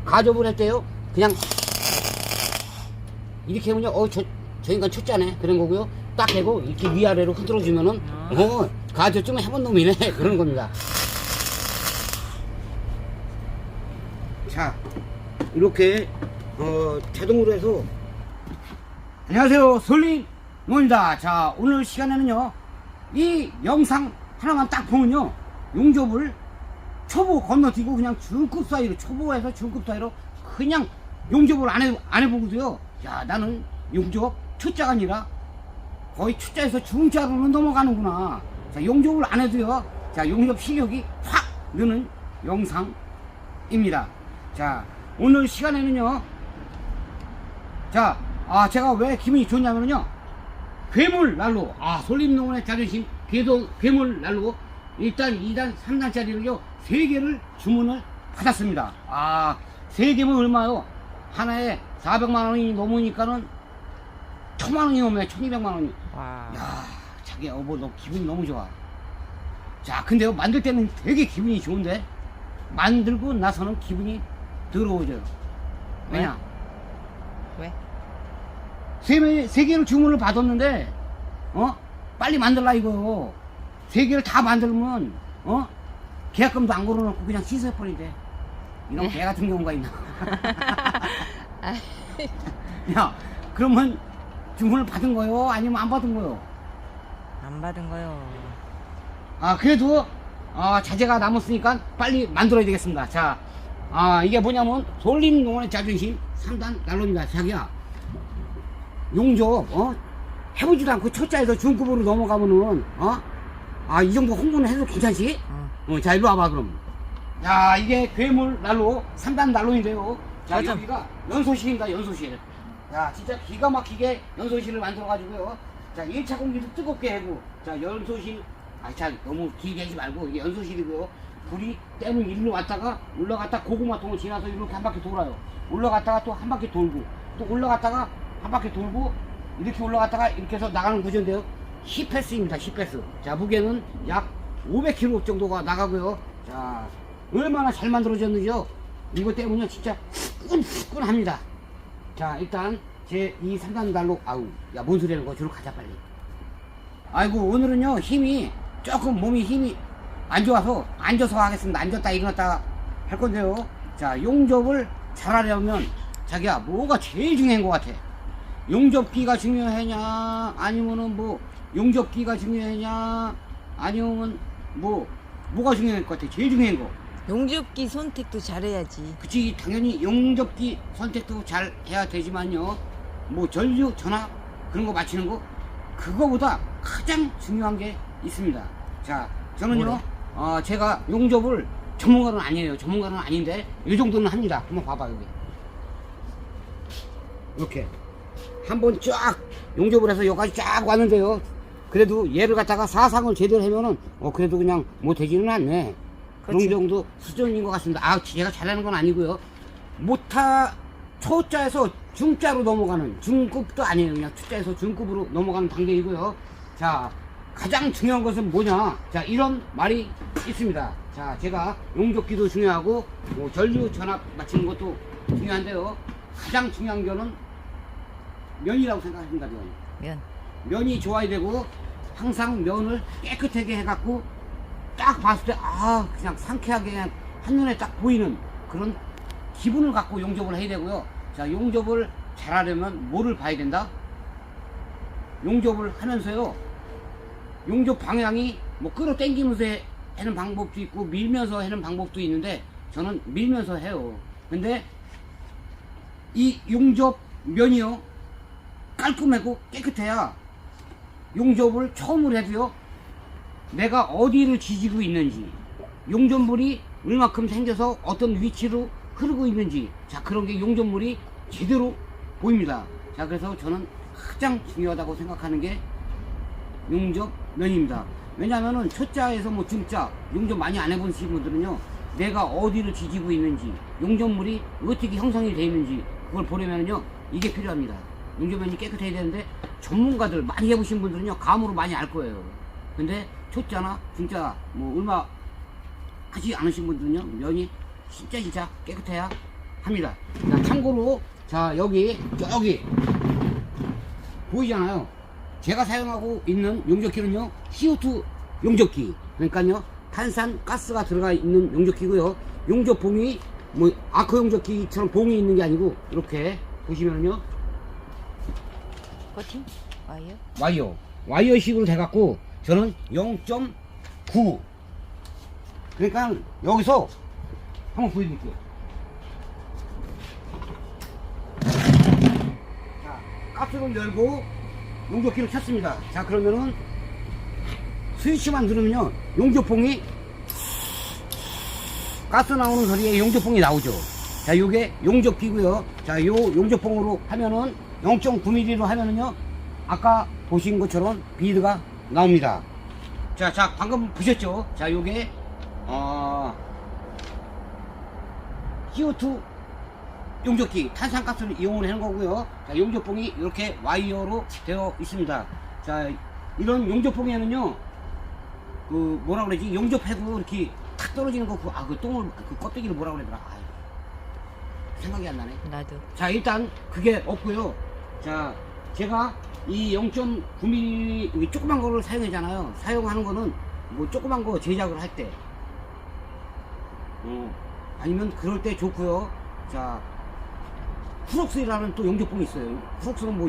가접을 할 때요 그냥 이렇게 하면요 저 인간 초짜네 그런 거고요. 딱 대고 이렇게 위아래로 흔들어 주면은 가접 좀 해본 놈이네 그런 겁니다. 자 이렇게 자동으로 해서 안녕하세요 솔림노입니다. 자 오늘 시간에는요 이 영상 하나만 딱 보면요 용접을 초보 건너뛰고 그냥 중급 사이로 초보에서 중급 사이로 그냥 용접을 안 해보고도요 야 나는 용접 초짜가 아니라 거의 초짜에서 중짜로는 넘어가는구나. 자 용접을 안 해도요 자 용접 실력이 확 느는 영상입니다. 자 오늘 시간에는요 자 제가 왜 기분이 좋냐면요 괴물 난로 솔림농원의 자존심 괴물 난로 1단 2단 3단짜리를요 3개를 주문을 받았습니다. 3개면 얼마요? 하나에 400만원이 넘으니까는 1000만원이 넘어요. 1200만원이. 야 자기 여보 너 기분이 너무 좋아. 자 근데요 만들 때는 되게 기분이 좋은데 만들고 나서는 기분이 더러워져요. 왜냐? 왜? 3개를 주문을 받았는데 빨리 만들라 이거요. 3개를 다 만들면 계약금도 안 걸어놓고 그냥 씻어버리대. 이런 개 같은 경우가 있나? 야 그러면 주문을 받은 거요? 아니면 안 받은 거요? 안 받은 거요. 그래도 자재가 남았으니까 빨리 만들어야 되겠습니다. 자 이게 뭐냐면 솔림농원의 자존심 3단 난로입니다. 자기야 용접 해보지도 않고 초짜에서 중급으로 넘어가면은 이 정도 홍보는 해도 괜찮지? 자 일로 와봐 그럼. 야 이게 괴물 난로 3단 난로인데요. 자 맞아. 여기가 연소실입니다. 연소실. 야 진짜 기가 막히게 연소실을 만들어 가지고요. 자 1차 공기도 뜨겁게 하고 자 연소실 자 너무 길게 하지 말고 이게 연소실이고요. 불이 때문에 일로 왔다가 올라갔다 고구마통을 지나서 이렇게 한 바퀴 돌아요. 올라갔다가 또 한 바퀴 돌고 또 올라갔다가 한 바퀴 돌고 이렇게 올라갔다가 이렇게 해서 나가는 구조인데요. 10패스입니다. 10패스. 자 무게는 약 500kg 정도가 나가고요. 자 얼마나 잘 만들어졌는지요. 이거 때문에 진짜 후끈합니다. 자 일단 제 이 3단 난로 야 뭔 소리 하는 거야. 저로 가자 빨리. 아이고 오늘은요 힘이 조금 몸이 힘이 안 좋아서 앉아서 하겠습니다. 앉았다 일어났다 할 건데요. 자 용접을 잘하려면 자기야 뭐가 제일 중요한 것 같아? 용접기가 중요하냐 아니면은 뭐 용접기가 중요하냐 아니면 뭐가 중요할 것 같아? 제일 중요한 거 용접기 선택도 잘해야지. 그치 당연히 용접기 선택도 잘 해야 되지만요 뭐 전류 전압 그런 거 맞추는 거 그거보다 가장 중요한 게 있습니다. 자 저는요 제가 용접을 전문가는 아니에요. 전문가는 아닌데 이 정도는 합니다. 한번 봐봐 여기 이렇게 한번 쫙 용접을 해서 여기까지 쫙 왔는데요. 그래도 얘를 갖다가 사상을 제대로 하면은 그래도 그냥 뭐 되지는 않네. 그런 정도 수준인 것 같습니다. 제가 잘하는 건 아니고요. 초짜에서 중짜로 넘어가는 중급도 아니에요. 그냥 초짜에서 중급으로 넘어가는 단계이고요. 자 가장 중요한 것은 뭐냐? 자 이런 말이 있습니다. 자 제가 용접기도 중요하고 뭐 전류 전압 맞추는 것도 중요한데요. 가장 중요한 거는 면이라고 생각합니다. 면이 좋아야 되고 항상 면을 깨끗하게 해갖고 딱 봤을 때 그냥 상쾌하게 그냥 한눈에 딱 보이는 그런 기분을 갖고 용접을 해야 되고요. 자 용접을 잘하려면 뭐를 봐야 된다? 용접을 하면서요 용접 방향이 뭐 끌어당기면서 하는 방법도 있고 밀면서 하는 방법도 있는데 저는 밀면서 해요. 근데 이 용접 면이요 깔끔하고 깨끗해야 용접을 처음으로 해도요 내가 어디를 지지고 있는지 용접물이 얼마큼 생겨서 어떤 위치로 흐르고 있는지 자 그런 게 용접물이 제대로 보입니다. 자 그래서 저는 가장 중요하다고 생각하는 게 용접면입니다. 왜냐면은 초짜에서 뭐 중짜 용접 많이 안 해보신 분들은요 내가 어디를 지지고 있는지 용접물이 어떻게 형성이 되어 있는지 그걸 보려면요 이게 필요합니다. 용접면이 깨끗해야 되는데 전문가들 많이 해보신 분들은요 감으로 많이 알 거예요. 근데 초짜나 중짜 뭐 얼마 하지 않으신 분들은요 면이 진짜 깨끗해야 합니다. 자, 참고로 자 여기 저기 보이잖아요. 제가 사용하고 있는 용접기는요 CO2 용접기, 그러니까요 탄산 가스가 들어가 있는 용접기고요. 용접봉이 뭐 아크 용접기처럼 봉이 있는 게 아니고 이렇게 보시면요 커팅? 와이어? 와이어식으로 돼갖고 저는 0.9, 그러니까 여기서 한번 보여드릴게요. 자, 가스를 열고 용접기를 켰습니다. 자, 그러면은 스위치만 누르면요 용접봉이 가스 나오는 소리에 용접봉이 나오죠. 자, 요게 용접기고요. 자, 요 용접봉으로 하면은 0.9mm로 하면은요 아까 보신 것처럼 비드가 나옵니다. 자, 방금 보셨죠? 자, 요게 CO2 용접기, 탄산가스를 이용을 하는 거고요. 자, 용접봉이 이렇게 와이어로 되어 있습니다. 자, 이런 용접봉에는요 그 뭐라 그러지, 용접해도 이렇게 탁 떨어지는 거, 그 똥을, 그 껍데기를 뭐라 그러더라. 생각이 안 나네. 나도. 자, 일단 그게 없고요. 자, 제가 이 0.9mm 조그만 거를 사용하잖아요. 사용하는 거는 뭐 조그만 거 제작을 할 때, 아니면 그럴 때 좋고요. 자, 후럭스라는 또 용접봉이 있어요. 후럭스는 뭐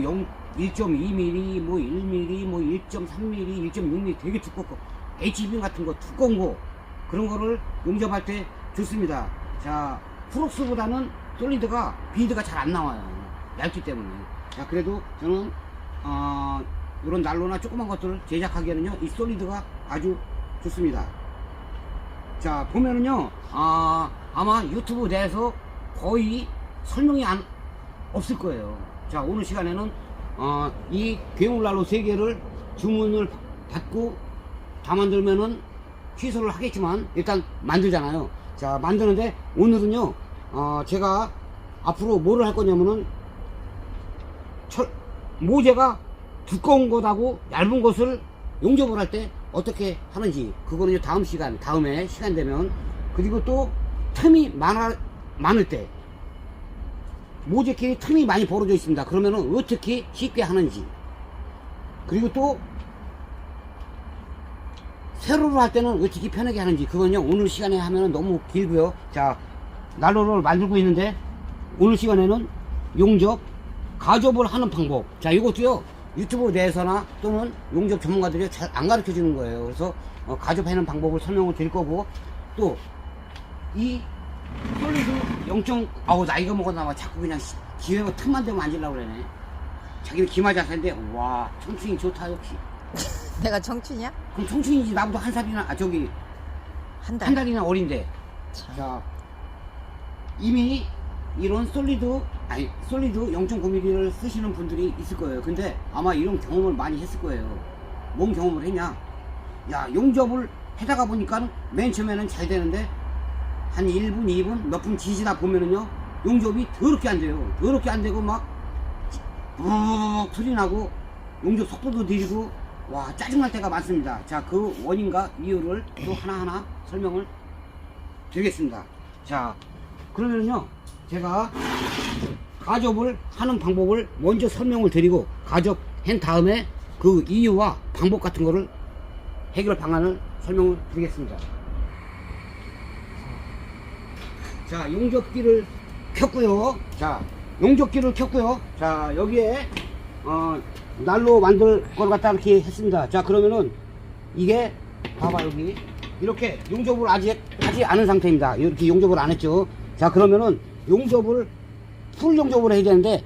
1.2mm, 뭐 1mm, 뭐 1.3mm, 1.6mm 되게 두껍고, HB 같은 거 두꺼운 거, 그런 거를 용접할 때 좋습니다. 자, 후럭스보다는 솔리드가 비드가 잘 안 나와요. 얇기 때문에. 자, 그래도 저는 이런 난로나 조그만 것들을 제작하기에는요 이 솔리드가 아주 좋습니다. 자, 보면은요 아마 유튜브 내에서 거의 설명이 없을 거예요. 자, 오늘 시간에는 이 괴물난로 3개를 주문을 받고 다 만들면은 취소를 하겠지만 일단 만들잖아요. 자, 만드는데 오늘은요 제가 앞으로 뭐를 할 거냐면은 모재가 두꺼운 것하고 얇은 것을 용접을 할 때 어떻게 하는지, 그거는 다음에 시간 되면, 그리고 또 틈이 많을 때, 모재끼리 틈이 많이 벌어져 있습니다. 그러면은 어떻게 쉽게 하는지, 그리고 또 세로로 할 때는 어떻게 편하게 하는지, 그건요 오늘 시간에 하면은 너무 길고요. 자, 난로를 만들고 있는데 오늘 시간에는 용접, 가접을 하는 방법, 자, 이것도요 유튜브 내에서나 또는 용접 전문가들이 잘 안 가르쳐 주는 거예요. 그래서 가접하는 방법을 설명을 드릴 거고, 또 이 솔리드 0. 나이가 먹었나 봐. 자꾸 그냥 기회가 틈만 되면 앉으려고 그러네. 자기는 기마지 않는데, 와, 청춘이 좋다 역시. 내가 청춘이야? 그럼 청춘이지. 나보다 한 살이나 한 달이나 어린데. 참. 자, 이미 이런 솔리드 0.9mm를 쓰시는 분들이 있을 거예요. 근데 아마 이런 경험을 많이 했을 거예요. 뭔 경험을 했냐, 야, 용접을 해다가 보니까 맨 처음에는 잘 되는데 한 1분 2분 몇 분 지지다 보면은요 용접이 더럽게 안 돼요. 더럽게 안 되고 막 부르륵 소리 나고 용접 속도도 느리고, 와, 짜증날 때가 많습니다. 자, 그 원인과 이유를 또 하나하나 설명을 드리겠습니다. 자, 그러면요 제가 가접을 하는 방법을 먼저 설명을 드리고, 가접한 다음에 그 이유와 방법 같은 거를 해결 방안을 설명을 드리겠습니다. 자, 용접기를 켰고요. 자, 용접기를 켰고요. 자, 여기에 난로 만들 걸 갖다 이렇게 했습니다. 자, 그러면은 이게 봐봐, 여기 이렇게 용접을 아직 하지 않은 상태입니다. 이렇게 용접을 안 했죠. 자, 그러면은 용접을 풀 용접을 해야 되는데,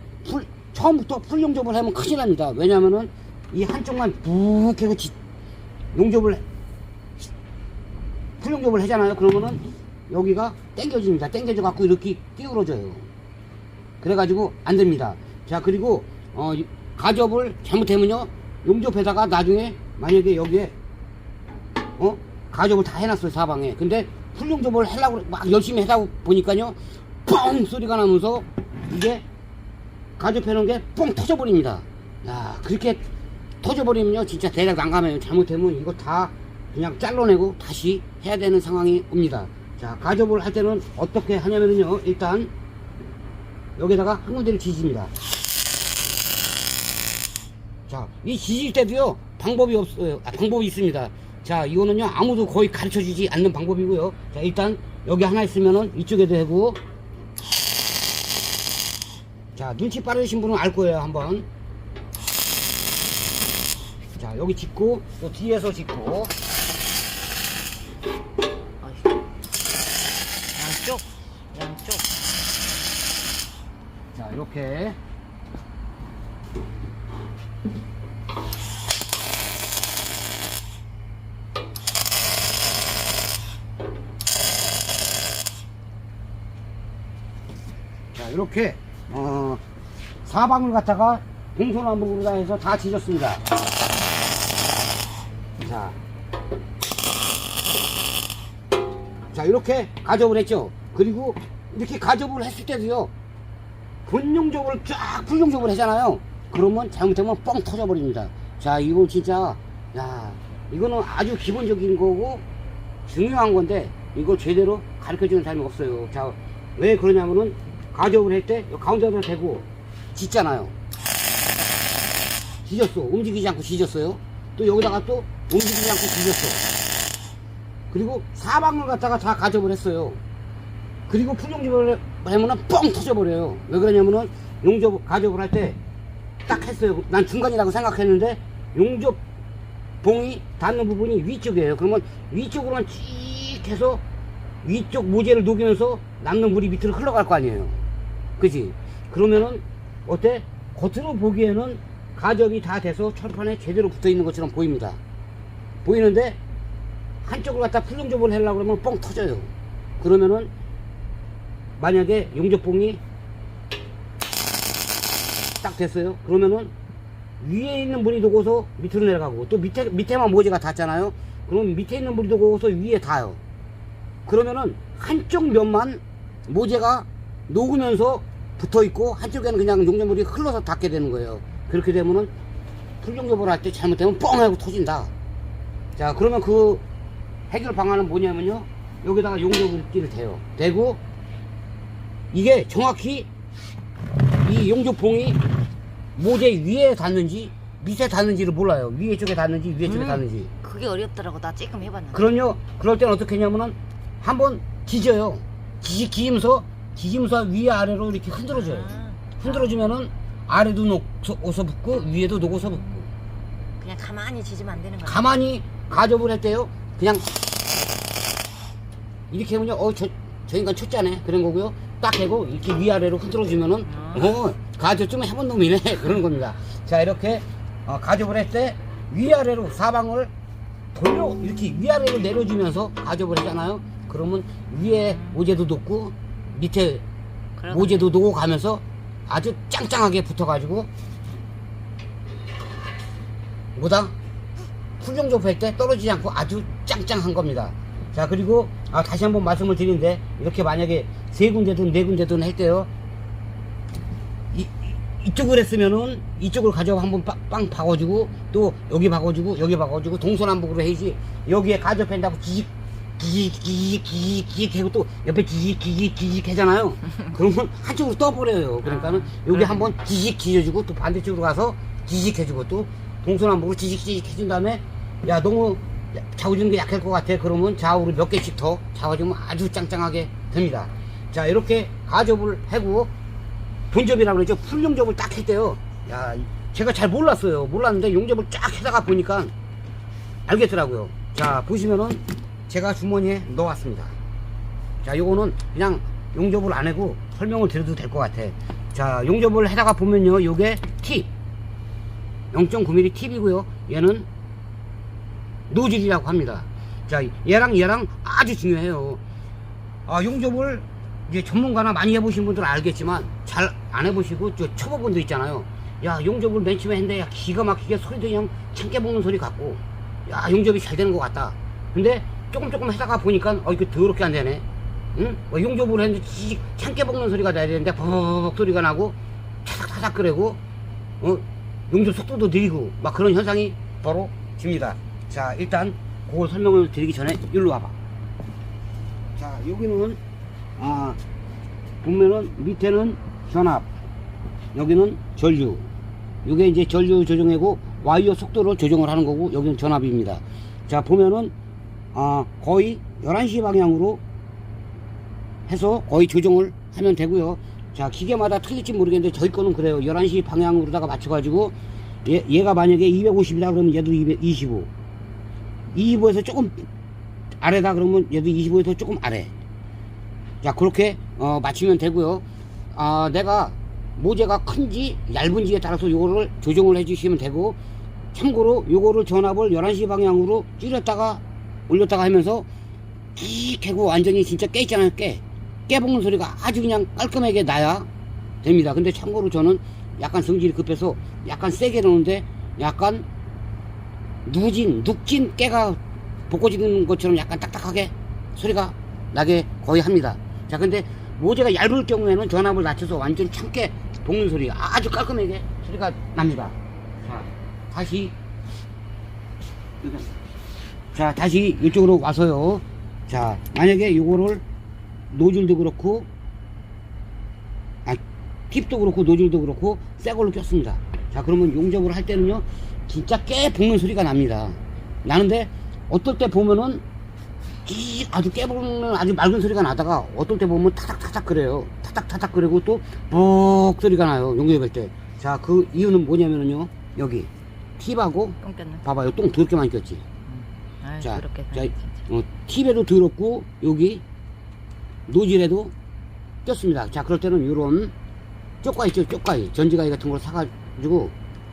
처음부터 풀 용접을 하면 큰일 납니다. 왜냐면은 이 한쪽만 푹 해서 풀 용접을 하잖아요. 그러면은 여기가 당겨집니다. 당겨져 갖고 이렇게 기울어져요. 그래가지고 안 됩니다. 자, 그리고 가접을 잘못하면요 용접에다가 나중에 만약에 여기에 가접을 다 해놨어요, 사방에. 근데 풀 용접을 하려고 막 열심히 하다 보니까요 뻥 소리가 나면서 이게 가접해놓은 게 뻥 터져버립니다. 야, 그렇게 터져버리면요 진짜 대략 난감해요. 잘못하면 이거 다 그냥 잘라내고 다시 해야 되는 상황이 옵니다. 자, 가접을 할 때는 어떻게 하냐면요, 일단 여기다가 한 군데를 지집니다. 자, 이 지질 때도요, 방법이 없어요. 방법이 있습니다. 자, 이거는요, 아무도 거의 가르쳐 주지 않는 방법이고요. 자, 일단, 여기 하나 있으면은 이쪽에도 하고, 자, 눈치 빠르신 분은 알 거예요, 한번. 자, 여기 짚고, 또 뒤에서 짚고. 양쪽. 자, 이렇게. 자, 이렇게 사방을 갖다가 동서남북으로 다 해서 다 지졌습니다. 자, 이렇게 가접을 했죠. 그리고 이렇게 가접을 했을 때도요, 분용접을 쫙 풀용접을 하잖아요. 그러면 잘못하면 뻥 터져버립니다. 자, 이거 진짜, 야, 이거는 아주 기본적인 거고 중요한 건데 이거 제대로 가르쳐주는 사람이 없어요. 자, 왜 그러냐면은 가접을 할 때 가운데로 대고 짓잖아요. 지졌어. 움직이지 않고 지졌어요. 또 여기다가 또 움직이지 않고 지졌어. 그리고 사방을 갖다가 다 가접을 했어요. 그리고 풀용접을 하면은 뻥 터져버려요. 왜 그러냐면은 용접, 가접을 할 때 딱 했어요. 난 중간이라고 생각했는데 용접 봉이 닿는 부분이 위쪽이에요. 그러면 위쪽으로만 쭉 해서 위쪽 모재를 녹이면서 남는 물이 밑으로 흘러갈 거 아니에요. 그지? 그러면은 어때? 겉으로 보기에는 가접이 다 돼서 철판에 제대로 붙어 있는 것처럼 보입니다. 보이는데 한쪽을 갖다 풀용접을 하려고 그러면 뻥 터져요. 그러면은 만약에 용접봉이 딱 됐어요. 그러면은 위에 있는 물이 녹아서 밑으로 내려가고 또 밑에만 모재가 닿잖아요. 그럼 밑에 있는 물이 녹아서 위에 닿아요. 그러면은 한쪽 면만 모재가 녹으면서 붙어 있고 한쪽에는 그냥 용접물이 흘러서 닿게 되는 거예요. 그렇게 되면은 풀용접을 할 때 잘못되면 뻥 하고 터진다. 자, 그러면 그 해결 방안은 뭐냐면요, 여기다가 용접기를 대요. 대고 이게 정확히 이 용접봉이 모재 위에 닿는지 밑에 닿는지를 몰라요. 위에 쪽에 닿는지 위에 쪽에 닿는지. 그게 어렵더라고. 나 조금 해봤는데. 그럼요. 그럴 때는 어떻게 했냐면은 한번 지져요. 지지면서 위에 아래로 이렇게 흔들어줘요. 흔들어주면은 아래도 녹아서 붙고 위에도 녹아서 붙고. 그냥 가만히 지지면 안 되는 거야. 가만히 가접을 할 때요, 그냥 이렇게 하면요, 저 인간 쳤자네 그런 거고요. 딱 하고 이렇게 위아래로 흔들어주면은 가접 좀 해본 놈이네 그런 겁니다. 자, 이렇게 가접을 할 때 위아래로 사방을 돌려 이렇게 위아래로 내려주면서 가접을 하잖아요. 그러면 위에 모재도 녹고 밑에 모재도 녹아가면서 아주 짱짱하게 붙어가지고 뭐다? 풀용접 할 때 떨어지지 않고 아주 짱짱한 겁니다. 자, 그리고 다시 한번 말씀을 드리는데 이렇게 만약에 세 군데든 네 군데든 할 때요, 이쪽을 했으면은 이쪽을 가져가 한번 빵 박아주고 또 여기 박아주고 여기 박아주고 동서남북으로 해야지. 여기에 가접한다고 기직 하고 또 옆에 기직 하잖아요. 그러면 한쪽으로 떠버려요. 그러니까는 여기 한번 기직 지져주고 또 반대쪽으로 가서 기직 해주고 또 동서남북으로 기직 해준 다음에, 야, 너무 잡아주는 게 약할 것 같아. 그러면 좌우로 몇 개씩 더 잡아주면 아주 짱짱하게 됩니다. 자, 이렇게 가접을 하고 본접이라고 그러죠. 풀용접을 딱 했대요. 야, 제가 잘 몰랐는데 용접을 쫙 해다가 보니까 알겠더라고요. 자, 보시면은 제가 주머니에 넣어왔습니다. 자, 요거는 그냥 용접을 안 하고 설명을 드려도 될 것 같아. 자, 용접을 해다가 보면요, 요게 팁 0.9mm 팁이고요. 얘는 노즐이라고 합니다. 자, 얘랑 아주 중요해요. 용접을 이제 전문가나 많이 해보신 분들은 알겠지만 잘 안 해보시고 저 초보분들 있잖아요. 야, 용접을 맨 처음에 했는데 야, 기가 막히게 소리도 그냥 참깨 먹는 소리 같고, 야, 용접이 잘 되는 것 같다. 근데 조금 하다가 보니까 이거 더럽게 안 되네. 응? 용접을 했는데 참깨 먹는 소리가 나야 되는데 버벅 소리가 나고 타닥타닥 그래고 용접 속도도 느리고 막 그런 현상이 벌어집니다. 자, 일단 그걸 설명을 드리기 전에 일로 와봐. 자, 여기는 보면은 밑에는 전압, 여기는 전류. 이게 이제 전류 조정이고 와이어 속도를 조정을 하는 거고, 여기는 전압입니다. 자, 보면은 거의 11시 방향으로 해서 거의 조정을 하면 되고요. 자, 기계마다 틀릴지 모르겠는데 저희 거는 그래요. 11시 방향으로다가 맞춰가지고 얘가 만약에 250이다 그러면 얘도 225. 25에서 조금 아래다 그러면 얘도 25에서 조금 아래. 자, 그렇게 맞추면 되고요. 내가 모재가 큰지 얇은지에 따라서 요거를 조정을 해 주시면 되고, 참고로 요거를 전압을 11시 방향으로 줄였다가 올렸다가 하면서 끼익 하고 완전히 진짜 깨 있잖아요. 깨볶는 소리가 아주 그냥 깔끔하게 나야 됩니다. 근데 참고로 저는 약간 성질이 급해서 약간 세게 넣는데 약간 눅진 깨가 볶아지는 것처럼 약간 딱딱하게 소리가 나게 거의 합니다. 자, 근데 모재가 얇을 경우에는 전압을 낮춰서 완전 참깨 볶는 소리가 아주 깔끔하게 소리가 납니다. 자, 다시 이쪽으로 와서요. 자, 만약에 요거를 노즐도 그렇고 팁도 그렇고 노즐도 그렇고 새 걸로 꼈습니다. 자, 그러면 용접을 할 때는요 진짜 깨 볶는 소리가 납니다. 나는데 어떨 때 보면은 아주 깨 볶는 아주 맑은 소리가 나다가 어떨 때 보면 타닥타닥 그래요. 타닥타닥 그리고 또 뻑 소리가 나요, 용접할 때. 자, 그 이유는 뭐냐면은요, 여기 팁하고 봐봐요, 똥 더럽게 많이 꼈지. 자, 팁에도 더럽고 여기 노즐에도 꼈습니다. 자, 그럴 때는 요런 쪽가위 있죠, 쪽가위, 전지가위 같은 걸 사가지고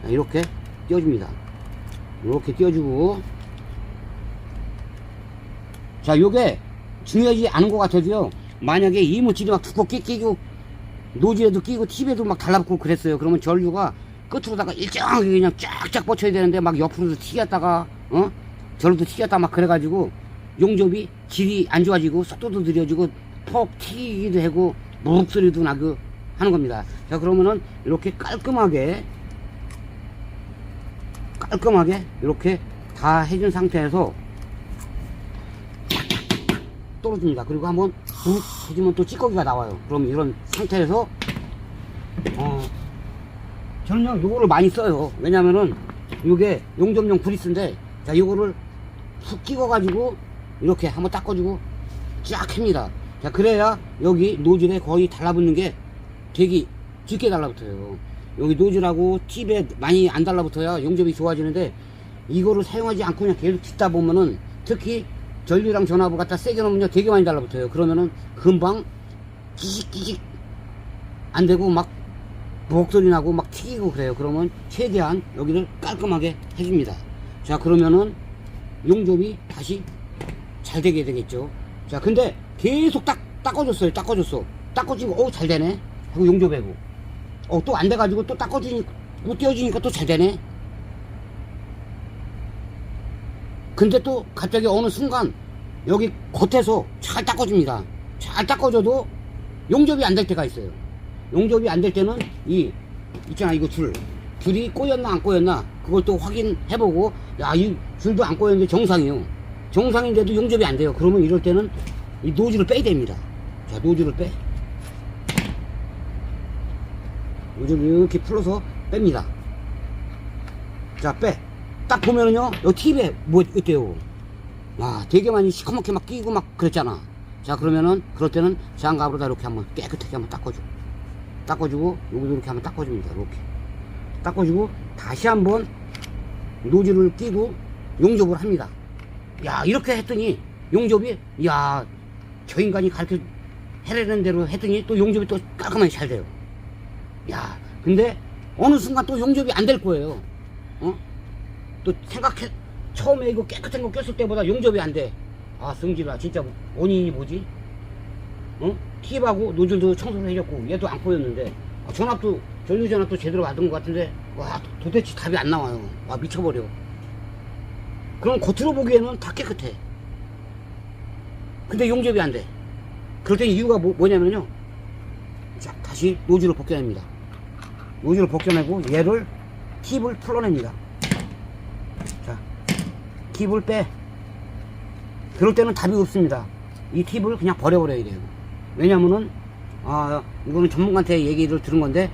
이렇게 띄워줍니다. 이렇게 띄워주고, 자, 요게 중요하지 않은 것 같아도요, 만약에 이물질이 막 두껍게 끼고 노즐에도 끼고 팁에도 막 달라붙고 그랬어요. 그러면 전류가 끝으로다가 일정하게 그냥 쫙쫙 뻗쳐야 되는데 막 옆으로도 튀겼다가 저로도 튀겼다 막 그래가지고 용접이 질이 안 좋아지고 속도도 느려지고 퍽 튀기기도 하고 목소리도 나고 하는 겁니다. 자, 그러면은 이렇게 깔끔하게 이렇게 다 해준 상태에서 떨어집니다. 그리고 한번 훅 해주면 또 찌꺼기가 나와요. 그럼 이런 상태에서 저는요 요거를 많이 써요. 왜냐면은 요게 용접용 브리스인데, 자, 요거를 푹 끼워 가지고 이렇게 한번 닦아주고 쫙 합니다. 자, 그래야 여기 노즐에 거의 달라붙는 게 되게 짙게 달라붙어요. 여기 노즐하고 팁에 많이 안 달라붙어야 용접이 좋아지는데, 이거를 사용하지 않고 그냥 계속 딛다 보면은, 특히 전류랑 전압을 갖다 세게 놓으면요 되게 많이 달라붙어요. 그러면은 금방 끼직끼직 안 되고 막 목소리 나고 막 튀기고 그래요. 그러면 최대한 여기를 깔끔하게 해줍니다. 자, 그러면은 용접이 다시 잘 되게 되겠죠. 자, 근데 계속 닦아줬어요. 닦아주고 잘 되네 하고 용접하고 또 안 돼가지고 또 닦아주니까 또 띄워주니까 또 잘 되네. 근데 또 갑자기 어느 순간 여기 겉에서 잘 닦아줍니다. 잘 닦아줘도 용접이 안 될 때가 있어요. 용접이 안 될 때는 있잖아, 이거 줄이 꼬였나 안 꼬였나 그걸 또 확인해보고, 야, 이 줄도 안 꼬였는데 정상이요. 정상인데도 용접이 안 돼요. 그러면 이럴 때는 이 노즐을 빼야 됩니다. 자, 노즐을 노즐을 이렇게 풀어서 뺍니다. 자, 딱 보면은요, 요 팁에 뭐 어때요? 와, 되게 많이 시커멓게 막 끼고 막 그랬잖아. 자, 그러면은 그럴 때는 장갑으로다 이렇게 한번 깨끗하게 한번 닦아주고 여기도 이렇게 한번 닦아줍니다. 이렇게 닦아주고 다시 한번 노즐을 끼고 용접을 합니다. 야, 이렇게 했더니 용접이, 야, 저 인간이 가르쳐 해라는 대로 했더니 또 용접이 또 깔끔하게 잘 돼요. 야, 근데 어느 순간 또 용접이 안 될 거예요. 또 처음에 이거 깨끗한 거 꼈을 때보다 용접이 안 돼. 아, 성질아, 진짜 원인이 뭐지? 팁하고 노즐도 청소를 해줬고 얘도 안 꼬였는데, 전류 전압도 제대로 받은 것 같은데, 와, 도대체 답이 안 나와요. 와, 미쳐버려. 그럼 겉으로 보기에는 다 깨끗해. 근데 용접이 안 돼. 그럴 때 이유가 뭐냐면요, 자, 다시 노즐을 벗겨냅니다. 노즐을 벗겨내고 얘를 팁을 풀어냅니다. 자, 팁을 그럴 때는 답이 없습니다. 이 팁을 그냥 버려버려야 돼요. 왜냐면은 이거는 전문가한테 얘기를 들은 건데,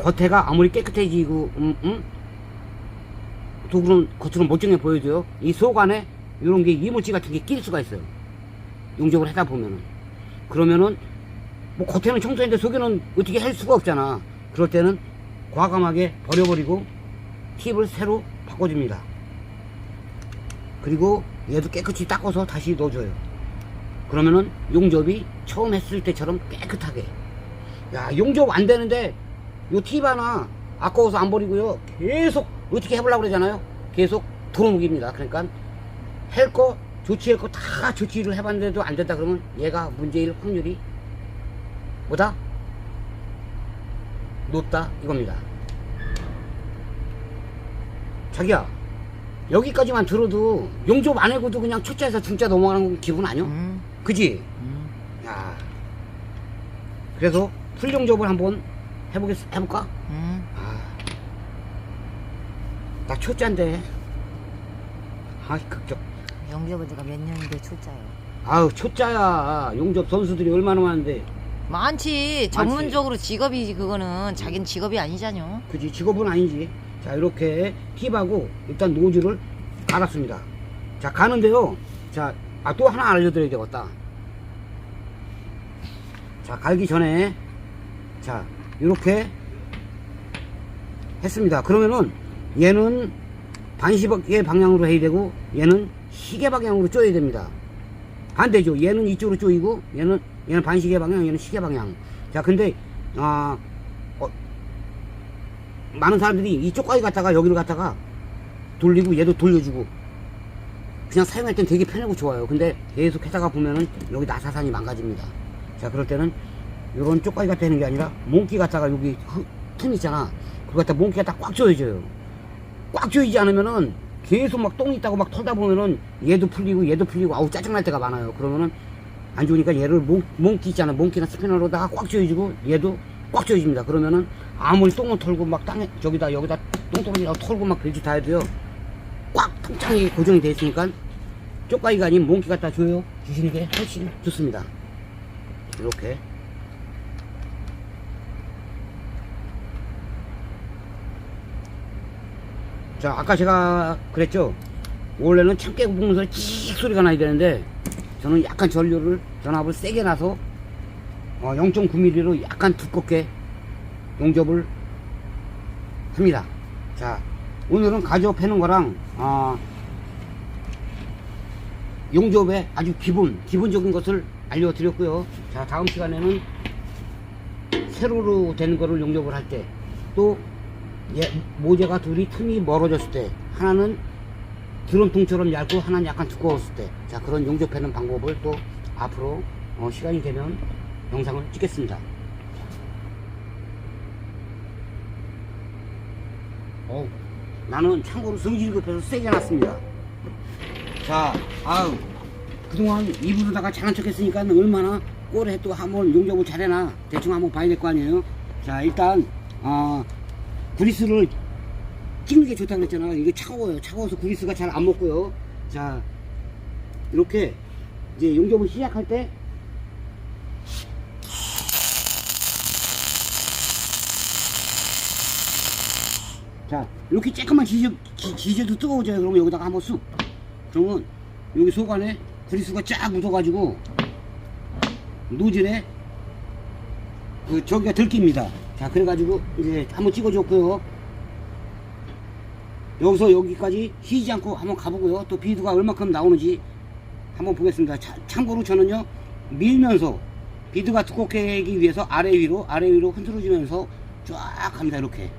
겉에가 아무리 깨끗해지고 도구는 겉으로 멀쩡해 보여도요, 이 속 안에 이런 게 이물질 같은 게 낄 수가 있어요. 용접을 하다 보면은. 그러면은 뭐 겉에는 청소인데 속에는 어떻게 할 수가 없잖아. 그럴 때는 과감하게 버려버리고 팁을 새로 바꿔줍니다. 그리고 얘도 깨끗이 닦아서 다시 넣어줘요. 그러면은 용접이 처음 했을 때처럼 깨끗하게. 야, 용접 안 되는데 요 팁 하나 아까워서 안 버리고요, 계속 어떻게 해보려고 그러잖아요. 계속 도루묵입니다. 그러니까 할 거, 조치할 거 다 조치를 해봤는데도 안 된다 그러면 얘가 문제일 확률이 뭐다? 높다 이겁니다. 자기야, 여기까지만 들어도 용접 안 해고도 그냥 초짜에서 중짜 넘어가는 기분 아니야? 그지? 야, 그래서 풀용접을 한번 해볼까? 나 초짜인데. 극적. 용접은 제가 몇 년인데 초짜요. 아우, 초짜야. 용접 선수들이 얼마나 많은데. 많지. 전문적으로 직업이지. 그거는 자기는 직업이 아니잖여. 그지, 직업은 아니지. 자, 이렇게 팁하고 일단 노즐을 갈았습니다. 자, 가는데요. 자, 또 하나 알려드려야 되겠다. 자, 갈기 전에 자, 이렇게 했습니다. 그러면은 얘는 반시계 방향으로 해야 되고 얘는 시계 방향으로 쪼여야 됩니다. 반대죠. 얘는 이쪽으로 쪼이고 얘는 반시계 방향, 얘는 시계 방향. 자, 근데 많은 사람들이 이쪽까지 갔다가 여기를 갔다가 돌리고 얘도 돌려주고 그냥 사용할 땐 되게 편하고 좋아요. 근데 계속 하다가 보면은 여기 나사산이 망가집니다. 자, 그럴 때는 요런 쪽까지 갖다 하는 게 아니라 몽키 갖다가 여기 틈 있잖아. 그거 갖다 몽키 갖다 꽉 조여줘요. 꽉 조이지 않으면은 계속 막 똥 있다고 막 털다 보면은 얘도 풀리고 아우 짜증날 때가 많아요. 그러면은 안 좋으니까 얘를 몽키 있잖아. 몽키나 스피너로다가 꽉 조여주고 얘도 꽉 조여줍니다. 그러면은 아무리 똥을 털고 막 땅에 여기다 똥덩이라고 털고 막 그러지 다 해도요, 꽉 통장이 고정이 되어 있으니까 쪽가위가 아닌 몽키 갖다 줘요 주시는 게 훨씬 좋습니다. 이렇게. 자, 아까 제가 그랬죠. 원래는 참 깨고 볶는 소리 찌익 소리가 나야 되는데 저는 약간 전압을 세게 놔서 0.9mm로 약간 두껍게 용접을 합니다. 자, 오늘은 가지고 패는 거랑 용접의 아주 기본적인 것을 알려드렸고요. 자, 다음 시간에는 세로로 된 거를 용접을 할 때, 또 모재가 둘이 틈이 멀어졌을 때, 하나는 드럼통처럼 얇고 하나는 약간 두꺼웠을 때, 자, 그런 용접하는 방법을 또 앞으로 시간이 되면 영상을 찍겠습니다. 나는 참고로 성질이 급해서 세게 놨습니다. 자, 그동안 입으로다가 잘한 척 했으니까 얼마나 꼴에 또 한번 용접을 잘해나 대충 한번 봐야 될 거 아니에요. 자, 일단 그리스를 찍는 게 좋다고 그랬잖아. 이게 차가워요. 차가워서 그리스가 잘 안 먹고요. 자, 이렇게 이제 용접을 시작할 때 자, 이렇게 조금만 지져도 뜨거워져요. 그러면 여기다가 한번 쑥, 그러면 여기 속 안에 그리스가 쫙 묻어가지고 노즐에 저기가 들깁니다. 자, 그래가지고 이제 한번 찍어줬고요. 여기서 여기까지 휘지 않고 한번 가보고요. 또 비드가 얼마큼 나오는지 한번 보겠습니다. 참고로 저는요, 밀면서 비드가 두껍게 하기 위해서 아래 위로 흔들어주면서 쫙 갑니다. 이렇게.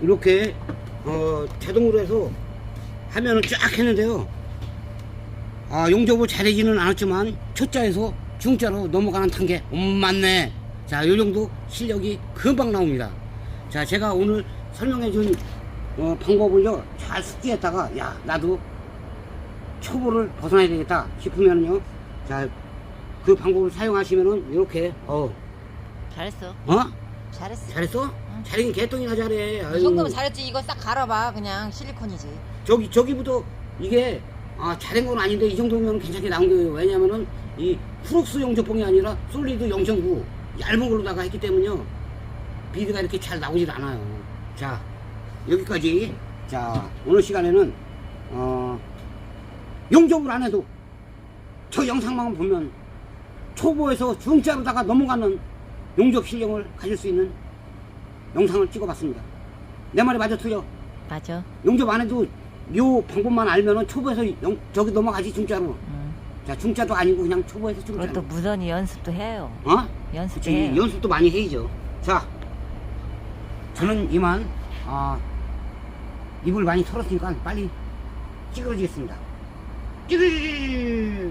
이렇게 자동으로 해서 화면을 쫙 했는데요. 용접을 잘하지는 않았지만 초짜에서 중짜로 넘어가는 단계 맞네. 자, 요 정도 실력이 금방 나옵니다. 자, 제가 오늘 설명해 준 방법을요 잘 숙지했다가 야 나도 초보를 벗어나야 되겠다 싶으면요, 자 그 방법을 사용하시면은 이렇게 잘했어. 잘했어. 잘했어? 응. 잘하긴 개똥이나 잘해. 이 아유. 정도면 잘했지. 이거 싹 갈아봐. 그냥 실리콘이지. 저기부터 이게 잘한 건 아닌데 이 정도면 괜찮게 나온 거예요. 왜냐면은 이 프록스 용접봉이 아니라 솔리드 0.9 얇은 걸로다가 했기 때문에요 비드가 이렇게 잘 나오질 않아요. 자, 여기까지. 자, 오늘 시간에는 용접을 안 해도 저 영상만 보면 초보에서 중짜로다가 넘어가는 용접 실력을 가질 수 있는 영상을 찍어봤습니다. 내 말이 맞아 틀려? 맞아. 용접 안 해도 요 방법만 알면은 초보에서 저기 넘어가지 중짜로. 자, 중짜도 아니고 그냥 초보에서 중짜로. 그것도 무선이 연습도 해요. 연습도 그치, 해요. 연습도 많이 해야죠. 자, 저는 이만 입을 많이 털었으니까 빨리 찌그러지겠습니다. 찌그러지.